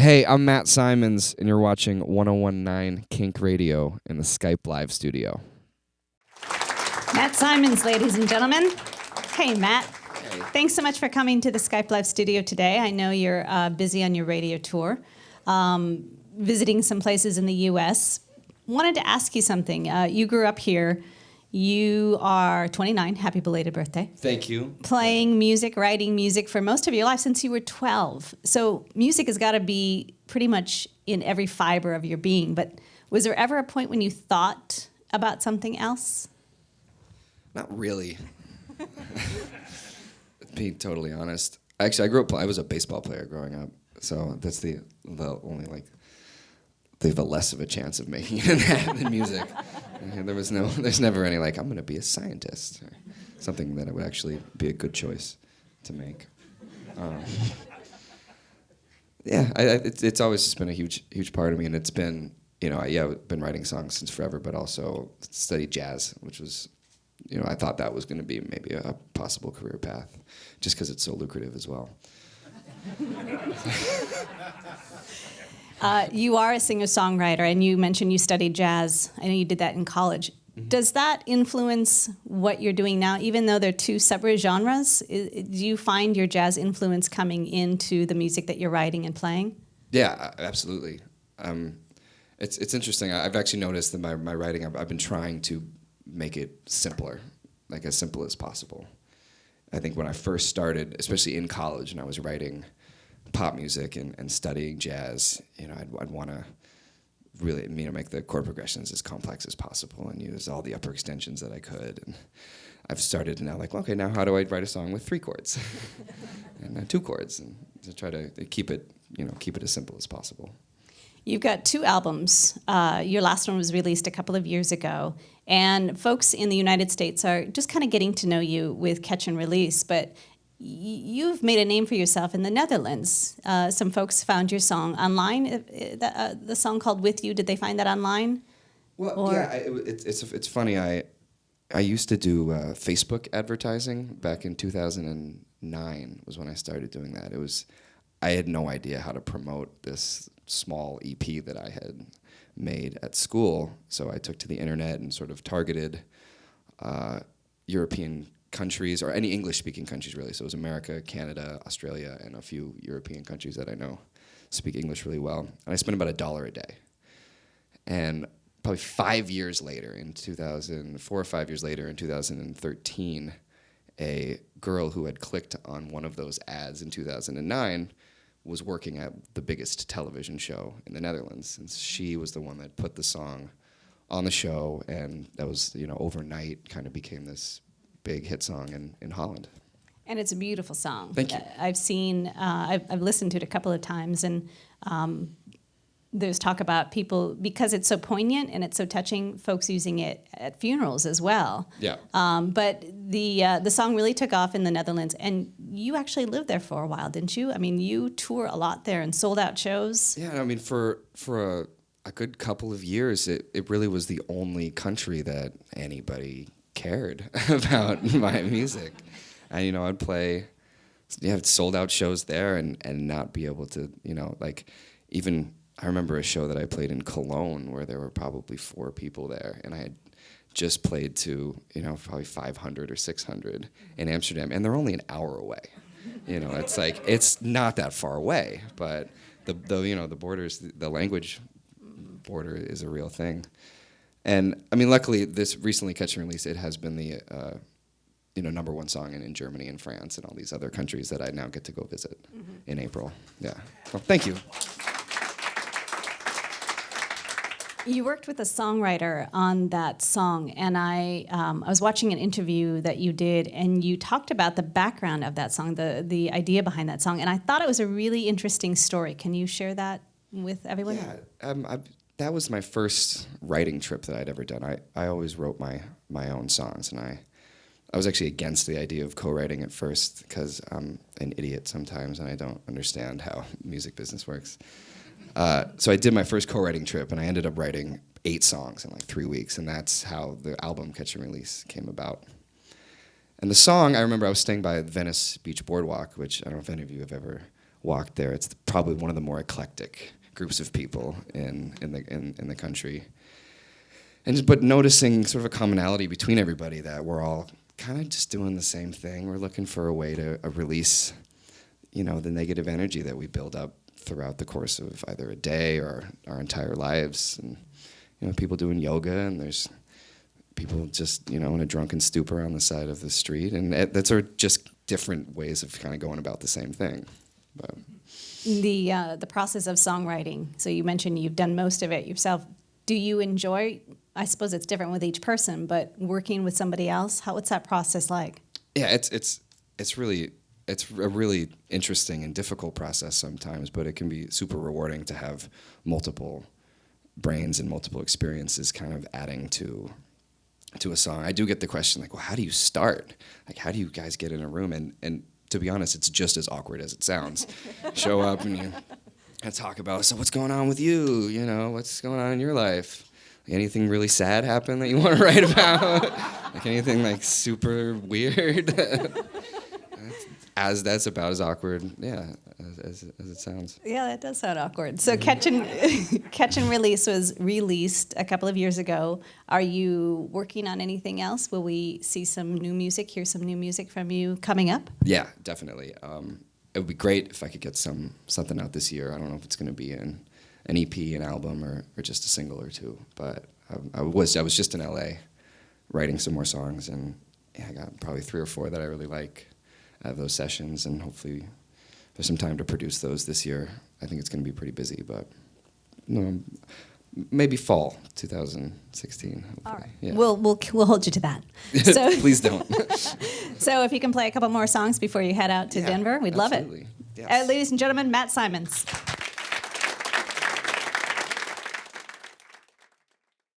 Hey, I'm Matt Simons, and you're watching 101.9 KINK Radio in the Skype Live studio. Matt Simons, ladies and gentlemen. Hey, Matt. Hey. Thanks so much for coming to the Skype Live studio today. I know you're busy on your radio tour, visiting some places in the U.S. Wanted to ask you something. You grew up here. You are 29. Happy belated birthday. Thank you. Playing music, writing music for most of your life since you were 12. So music has got to be pretty much in every fiber of your being. But was there ever a point when you thought about something else? Not really. Being totally honest. Actually, I grew up, I was a baseball player growing up. So that's the only, they have a less of a chance of making it than music. And there's never any I'm going to be a scientist, or something that it would actually be a good choice to make. It's always just been a huge part of me, and it's been, I've been writing songs since forever, but also studied jazz, which was, I thought that was going to be maybe a possible career path, just because it's so lucrative as well. You are a singer-songwriter, and you mentioned you studied jazz. I know you did that in college. Mm-hmm. Does that influence what you're doing now, even though they're two separate genres? Do you find your jazz influence coming into the music that you're writing and playing? Yeah, absolutely. It's interesting. I've actually noticed that my writing, I've been trying to make it simpler, as simple as possible. I think when I first started, especially in college, and I was writing pop music and studying jazz, I'd want to really, make the chord progressions as complex as possible and use all the upper extensions that I could. And I've started now, okay, now how do I write a song with 3 chords and 2 chords, and to try to keep it as simple as possible. You've got 2 albums. Your last one was released a couple of years ago, and folks in the United States are just kind of getting to know you with Catch and Release, but you've made a name for yourself in the Netherlands. Some folks found your song online. The song called "With You." Did they find that online? Well, yeah, it's funny. I used to do Facebook advertising back in 2009. Was when I started doing that. I had no idea how to promote this small EP that I had made at school. So I took to the internet and sort of targeted European countries, or any English-speaking countries, really. So it was America, Canada, Australia, and a few European countries that I know speak English really well. And I spent about $1 a day. And probably 5 years later, 4 or 5 years later, in 2013, a girl who had clicked on one of those ads in 2009 was working at the biggest television show in the Netherlands. And she was the one that put the song on the show, and that was, overnight kind of became this big hit song in Holland. And it's a beautiful song. Thank you. I've listened to it a couple of times, and there's talk about people, because it's so poignant and it's so touching, folks using it at funerals as well. Yeah. But the song really took off in the Netherlands, and you actually lived there for a while, didn't you? You tour a lot there and sold out shows. Yeah, for a good couple of years, it really was the only country that anybody cared about my music. And I'd play sold out shows there and not be able to, even I remember a show that I played in Cologne where there were probably 4 people there, and I had just played to probably 500 or 600 in Amsterdam, and they're only an hour away. It's it's not that far away, but the borders, the language border is a real thing. And luckily, this recently Catch and Release, it has been the #1 song in Germany and France and all these other countries that I now get to go visit in April. Yeah. Well, thank you. You worked with a songwriter on that song, and I was watching an interview that you did, and you talked about the background of that song, the idea behind that song, and I thought it was a really interesting story. Can you share that with everyone? Yeah. That was my first writing trip that I'd ever done. I always wrote my own songs, and I was actually against the idea of co-writing at first because I'm an idiot sometimes and I don't understand how music business works. So I did my first co-writing trip, and I ended up writing 8 songs in 3 weeks, and that's how the album Catch and Release came about. And the song, I remember I was staying by Venice Beach Boardwalk, which I don't know if any of you have ever walked there. It's probably one of the more eclectic groups of people in the country. But noticing sort of a commonality between everybody, that we're all kind of just doing the same thing. We're looking for a way to release, the negative energy that we build up throughout the course of either a day or our entire lives. And people doing yoga, and there's people just in a drunken stupor on the side of the street, and that's just different ways of kind of going about the same thing. But the process of songwriting. So you mentioned you've done most of it yourself. Do you enjoy? I suppose it's different with each person, but working with somebody else, what's that process like? Yeah, it's a really interesting and difficult process sometimes, but it can be super rewarding to have multiple brains and multiple experiences kind of adding to a song. I do get the question like, well, how do you start? Like, how do you guys get in a room? And to be honest, it's just as awkward as it sounds. Show up and you talk about, so what's going on with you? What's going on in your life? Like, anything really sad happen that you want to write about? Like anything like super weird? That's about as awkward, as it sounds. Yeah, that does sound awkward. So Catch and Release was released a couple of years ago. Are you working on anything else? Will we see some new music, hear some new music from you coming up? Yeah, definitely. It would be great if I could get something out this year. I don't know if it's going to be an EP, an album, or just a single or two. But I was just in LA writing some more songs, and I got probably 3 or 4 that I really like out of those sessions, and hopefully there's some time to produce those this year. I think it's going to be pretty busy, but maybe fall 2016. All right. Yeah. We'll hold you to that. So, please don't. So if you can play a couple more songs before you head out to Denver, we'd love it. Yes. Ladies and gentlemen, Matt Simons.